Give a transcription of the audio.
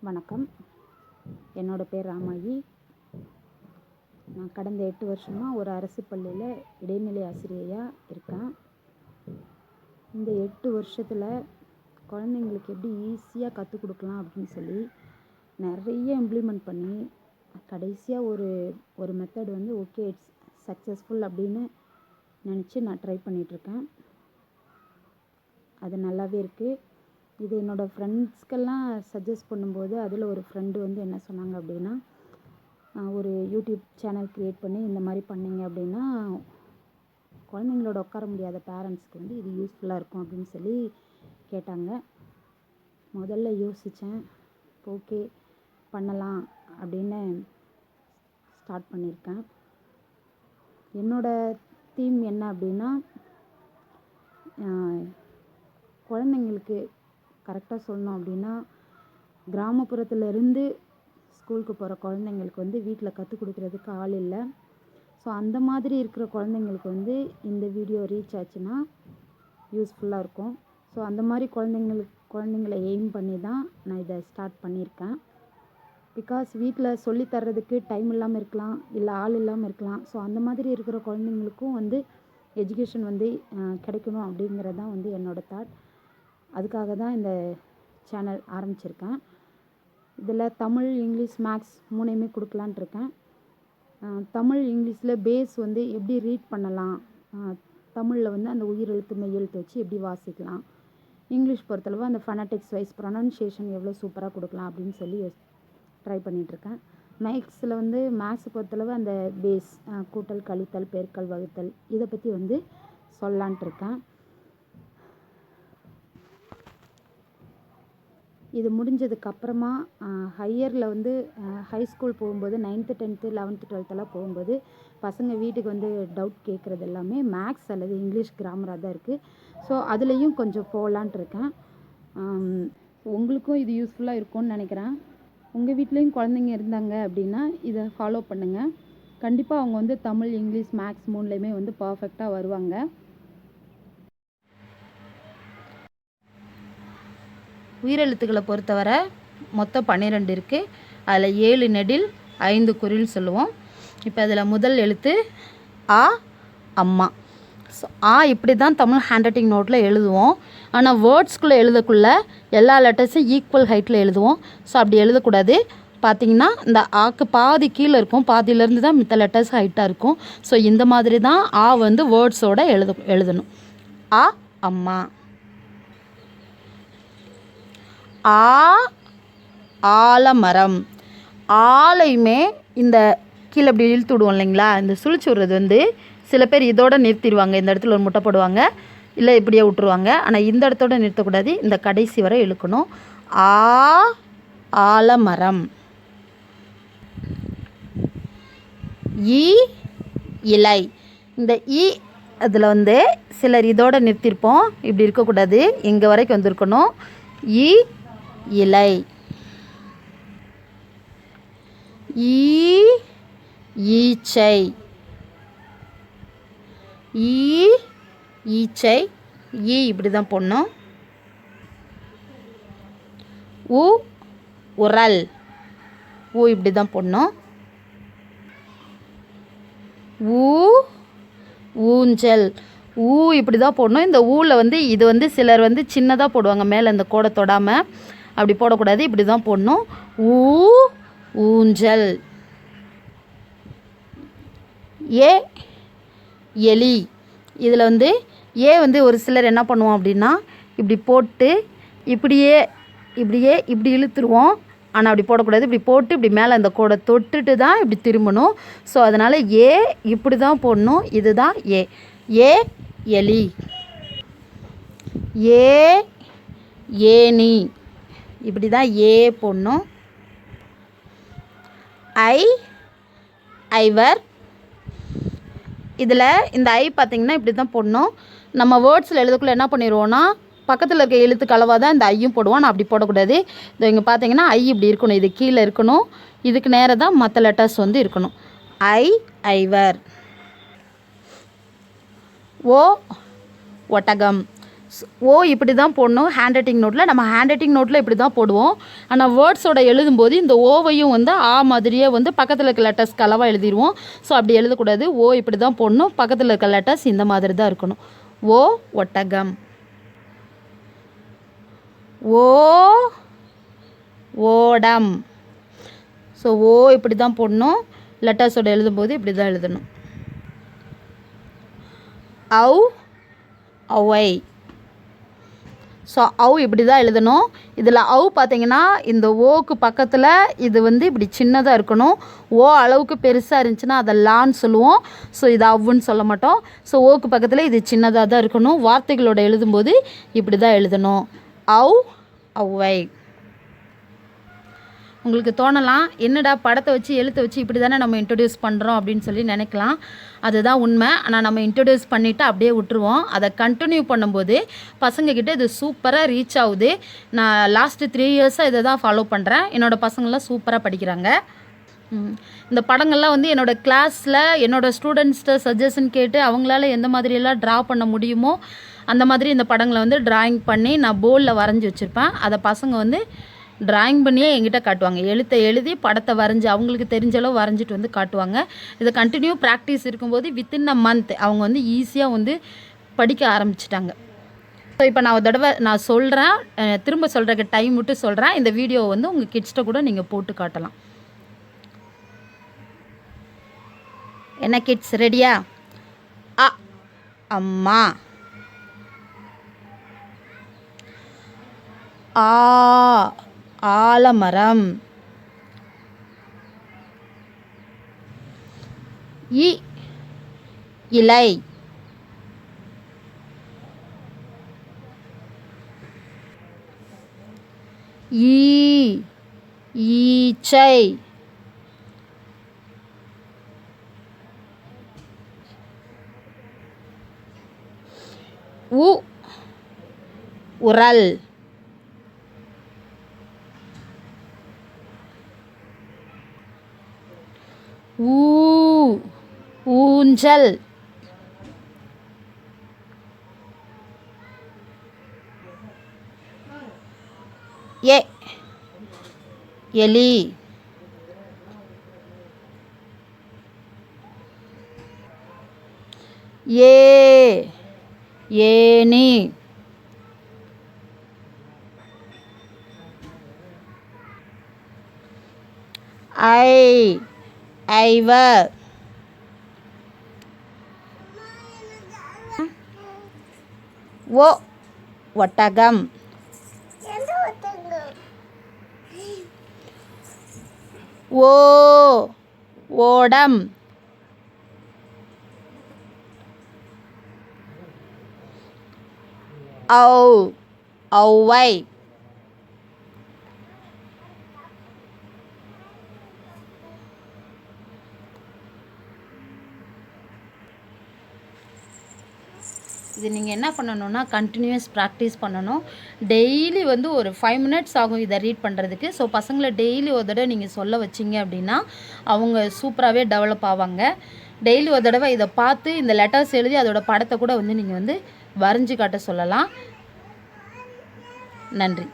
வணக்கம். என்னோட பேர் ராமாயி. நான் கடந்த 8 வருஷமாக ஒரு அரசு பள்ளியில் இடைநிலை ஆசிரியையாக இருக்கேன். இந்த 8 வருஷத்தில் குழந்தைங்களுக்கு எப்படி ஈஸியாக கற்றுக் கொடுக்கலாம் அப்படின்னு சொல்லி நிறைய இம்ப்ளிமெண்ட் பண்ணி கடைசியாக ஒரு மெத்தட் வந்து ஓகே இட்ஸ் சக்ஸஸ்ஃபுல் அப்படின்னு நினச்சி நான் ட்ரை பண்ணிகிட்ருக்கேன். அது நல்லாவே இருக்குது. இது என்னோடய ஃப்ரெண்ட்ஸ்க்கெல்லாம் சஜஸ்ட் பண்ணும்போது அதில் ஒரு ஃப்ரெண்டு வந்து என்ன சொன்னாங்க அப்படின்னா, ஒரு யூடியூப் சேனல் க்ரியேட் பண்ணி இந்த மாதிரி பண்ணிங்க அப்படின்னா குழந்தைங்களோட உட்கார முடியாத பேரண்ட்ஸ்க்கு வந்து இது யூஸ்ஃபுல்லாக இருக்கும் அப்படின்னு சொல்லி கேட்டாங்க. முதல்ல யோசித்தேன், ஓகே பண்ணலாம் அப்படின்னு ஸ்டார்ட் பண்ணியிருக்கேன். என்னோடய தீம் என்ன அப்படின்னா, குழந்தைங்களுக்கு கரெக்டாக சொல்லணும் அப்படின்னா, கிராமப்புறத்துலேருந்து ஸ்கூலுக்கு போகிற குழந்தைங்களுக்கு வந்து வீட்டில் கற்றுக் கொடுக்குறதுக்கு ஆள் இல்லை. ஸோ அந்த மாதிரி இருக்கிற குழந்தைங்களுக்கு வந்து இந்த வீடியோ ரீச் ஆச்சுன்னா யூஸ்ஃபுல்லாக இருக்கும். ஸோ அந்த மாதிரி குழந்தைங்கள எய்ம் பண்ணி தான் நான் இதை ஸ்டார்ட் பண்ணியிருக்கேன். பிகாஸ் வீட்டில் சொல்லித்தர்றதுக்கு டைம் இல்லாமல் இருக்கலாம், இல்லை ஆள் இல்லாமல் இருக்கலாம். ஸோ அந்த மாதிரி இருக்கிற குழந்தைங்களுக்கும் வந்து எஜுகேஷன் வந்து கிடைக்கணும் அப்படிங்கிறது தான் வந்து என்னோடய தாட். அதுக்காக தான் இந்த சேனல் ஆரம்பிச்சிருக்கேன். இதில் தமிழ், இங்கிலீஷ், மேக்ஸ் 3யுமே கொடுக்கலான்ட்டு இருக்கேன். தமிழ், இங்கிலீஷில் பேஸ் வந்து எப்படி ரீட் பண்ணலாம், தமிழில் வந்து அந்த உயிரெழுத்து மெய்யெழுத்து வச்சு எப்படி வாசிக்கலாம், இங்கிலீஷ் பொறுத்தளவு அந்த ஃபனட்டிக்ஸ் வைஸ் ப்ரொனன்சியேஷன் எவ்வளோ சூப்பராக கொடுக்கலாம் அப்படின்னு சொல்லி ட்ரை பண்ணிகிட்ருக்கேன். மேக்ஸை பொறுத்தளவு அந்த பேஸ் கூட்டல், கழித்தல், பெருக்கல், வகுத்தல் இதை பற்றி வந்து சொல்லலான்ட்டு இருக்கேன். இது முடிஞ்சதுக்கப்புறமா ஹையரில் வந்து ஹை ஸ்கூல் போகும்போது 9th 10th 11th 12th போகும்போது பசங்க வீட்டுக்கு வந்து டவுட் கேட்குறது எல்லாமே மேக்ஸ் அல்லது இங்கிலீஷ் கிராமராக தான் இருக்குது. ஸோ அதுலேயும் கொஞ்சம் போகலான்ட்டு இருக்கேன். உங்களுக்கும் இது யூஸ்ஃபுல்லாக இருக்கும்னு நினைக்கிறேன். உங்கள் வீட்லேயும் குழந்தைங்க இருந்தாங்க அப்படின்னா இதை ஃபாலோ பண்ணுங்கள். கண்டிப்பாக அவங்க வந்து தமிழ், இங்கிலீஷ், மேக்ஸ் 3லையுமே வந்து பர்ஃபெக்டாக வருவாங்க. உயிரெழுத்துக்களை பொறுத்தவரை மொத்தம் 12 இருக்குது. அதில் 7 நெடில், 5 குறில் சொல்லுவோம். இப்போ அதில் முதல் எழுத்து ஆ, அம்மா. ஸோ ஆ இப்படி தான் தமிழ் ஹேண்ட் ரைட்டிங் நோட்டில் எழுதுவோம். ஆனால் வேர்ட்ஸ்குள்ளே எழுதக்குள்ளே எல்லா லெட்டர்ஸும் ஈக்குவல் ஹைட்டில் எழுதுவோம். ஸோ அப்படி எழுதக்கூடாது. பார்த்திங்கன்னா இந்த ஆக்கு பாதி கீழே இருக்கும், பாதியிலேருந்து தான் மித்த லெட்டர்ஸ் ஹைட்டாக இருக்கும். ஸோ இந்த மாதிரி தான் ஆ வந்து வேர்ட்ஸோடு எழுதணும். ஆ, அம்மா. ஆலமரம். ஆலையுமே இந்த கீழே இப்படி இழுத்து விடுவோம் இல்லைங்களா, இந்த சுழிச்சு விடுறது வந்து சில பேர் இதோட நிறுத்திடுவாங்க. இந்த இடத்துல ஒரு முட்டை போடுவாங்க, இல்லை இப்படியே விட்டுருவாங்க. ஆனால் இந்த இடத்தோட நிறுத்தக்கூடாது, இந்த கடைசி வரை இழுக்கணும். ஆலமரம். இலை. இந்த அதில் வந்து சிலர் இதோட நிறுத்தியிருப்போம், இப்படி இருக்கக்கூடாது, இங்கே வரைக்கும் வந்திருக்கணும். இலை. ஈச்சை. ஈச்சை. இப்படி தான் போடணும். உரல். இப்படி தான் போடணும். ஊஞ்சல். இப்படி தான் போடணும். இந்த ஊவில் வந்து இது வந்து சிலர் வந்து சின்னதாக போடுவாங்க, மேலே இந்த கோடை தொடாமல். அப்படி போடக்கூடாது, இப்படி தான் போடணும். ஊஞ்சல். எலி. இதில் வந்து வந்து ஒரு சிலர் என்ன பண்ணுவோம் அப்படின்னா, இப்படி போட்டு இப்படி இழுத்துருவோம். ஆனால் அப்படி போடக்கூடாது, இப்படி போட்டு இப்படி மேலே அந்த கோடை தொட்டுட்டு தான் இப்படி திரும்பணும். ஸோ அதனால் இப்படி தான் போடணும். இதுதான் எலி. ஏணி. இப்படி தான் போடணும். ஐவர். இதில் இந்த பார்த்திங்கன்னா இப்படி தான் போடணும். நம்ம வேர்ட்ஸில் எழுதக்குள்ளே என்ன பண்ணிடுவோன்னா, பக்கத்தில் இருக்க எழுத்துக்கு அளவாக தான் இந்த ஐயும் போடுவோம். நான் அப்படி போடக்கூடாது. இது இங்கே பார்த்தீங்கன்னா இப்படி இருக்கணும், இது கீழே இருக்கணும், இதுக்கு நேராக தான் மற்ற லெட்டர்ஸ் வந்து இருக்கணும். ஐவர். ஒட்டகம். ஓ இப்படி தான் போடணும் ஹேண்ட் ரைட்டிங் நோட்டில். நம்ம ஹேண்ட் ரைட்டிங் நோட்டில் இப்படி தான் போடுவோம். ஆனால் வேர்ட்ஸோட எழுதும்போது இந்த ஓவையும் வந்து ஆ மாதிரியே வந்து பக்கத்தில் இருக்க லெட்டர்ஸ் கலவாக எழுதிடுவோம். ஸோ அப்படி எழுதக்கூடாது. ஓ இப்படி தான் போடணும். பக்கத்தில் இருக்க லெட்டர்ஸ் இந்த மாதிரி தான் இருக்கணும். ஓ ஒட்டகம். ஓ ஓடம். ஸோ ஓ இப்படி தான் போடணும். லெட்டர்ஸோட எழுதும்போது இப்படி தான் எழுதணும். ஔ ஔவை. ஸோ ஔ இப்படி தான் எழுதணும். இதில் ஔ பார்த்தீங்கன்னா இந்த ஓக்கு பக்கத்தில் இது வந்து இப்படி சின்னதாக இருக்கணும். ஓ அளவுக்கு பெருசாக இருந்துச்சுன்னா அதை லான்னு சொல்லுவோம். ஸோ இது அவ்வுன்னு சொல்ல மாட்டோம். ஸோ ஓக்கு பக்கத்தில் இது சின்னதாக தான் இருக்கணும். வார்த்தைகளோட எழுதும்போது இப்படி தான் எழுதணும். ஔ ஔவை. உங்களுக்கு தோணலாம், என்னடா படத்தை வச்சு எழுத்தை வச்சு இப்படி தானே நம்ம இன்ட்ரடியூஸ் பண்ணுறோம் அப்படின்னு சொல்லி நினைக்கலாம். அதுதான் உண்மை. ஆனால் நம்ம இன்ட்ரடியூஸ் பண்ணிவிட்டு அப்படியே விட்டுருவோம். அதை கண்டினியூ பண்ணும்போது பசங்கக்கிட்ட இது சூப்பராக ரீச் ஆகுது. நான் லாஸ்ட்டு 3 இயர்ஸாக இதை தான் ஃபாலோ பண்ணுறேன். என்னோடய பசங்கள்லாம் சூப்பராக படிக்கிறாங்க. இந்த படங்கள்லாம் வந்து என்னோடய கிளாஸில் என்னோடய ஸ்டூடெண்ட்ஸ்கிட்ட சஜஷன் கேட்டு அவங்களால எந்த மாதிரியெல்லாம் ட்ரா பண்ண முடியுமோ அந்த மாதிரி இந்த படங்களை வந்து ட்ராயிங் பண்ணி நான் போர்டில் வரைஞ்சி வச்சுருப்பேன். அதை பசங்க வந்து ட்ராயிங் பண்ணியே என்கிட்ட காட்டுவாங்க. எழுத்தை எழுதி படத்தை வரைஞ்சி அவங்களுக்கு தெரிஞ்ச அளவு வரைஞ்சிட்டு வந்து காட்டுவாங்க. இதை கண்டினியூ ப்ராக்டிஸ் இருக்கும்போது வித்தின் அ மந்த் அவங்க வந்து ஈஸியாக வந்து படிக்க ஆரம்பிச்சிட்டாங்க. ஸோ இப்போ நான் ஒரு தடவை நான் சொல்கிறேன், திரும்ப சொல்கிறக்கு டைம் விட்டு சொல்கிறேன். இந்த வீடியோவை வந்து உங்கள் கிட்ஸ்கிட்ட கூட நீங்கள் போட்டு காட்டலாம். என்ன கிட்ஸ் ரெடியா? அ அம்மா. ஆ ஆலமரம். இ இலை. ஈ ஈச்சை. உ உரல். ஊ ஊஞ்சல். ஏ எலி. ஏ ஏனி. ஐ ஐவர். ஓ ஒட்டகம். ஓ ஓடம். ஔ ஔவை. இது நீங்கள் என்ன பண்ணணுன்னா கண்டினியூஸ் ப்ராக்டிஸ் பண்ணணும். டெய்லி வந்து ஒரு 5 மினிட்ஸ் ஆகும் இதை ரீட் பண்ணுறதுக்கு. ஸோ பசங்களை டெய்லி ஒரு தடவை நீங்கள் சொல்ல வச்சிங்க அப்படின்னா அவங்க சூப்பராகவே டெவலப் ஆவாங்க. டெய்லி ஒரு தடவை இதை பார்த்து இந்த லெட்டர்ஸ் எழுதி அதோட படத்தை கூட வந்து நீங்கள் வந்து வரைஞ்சி காட்ட சொல்லலாம். நன்றி.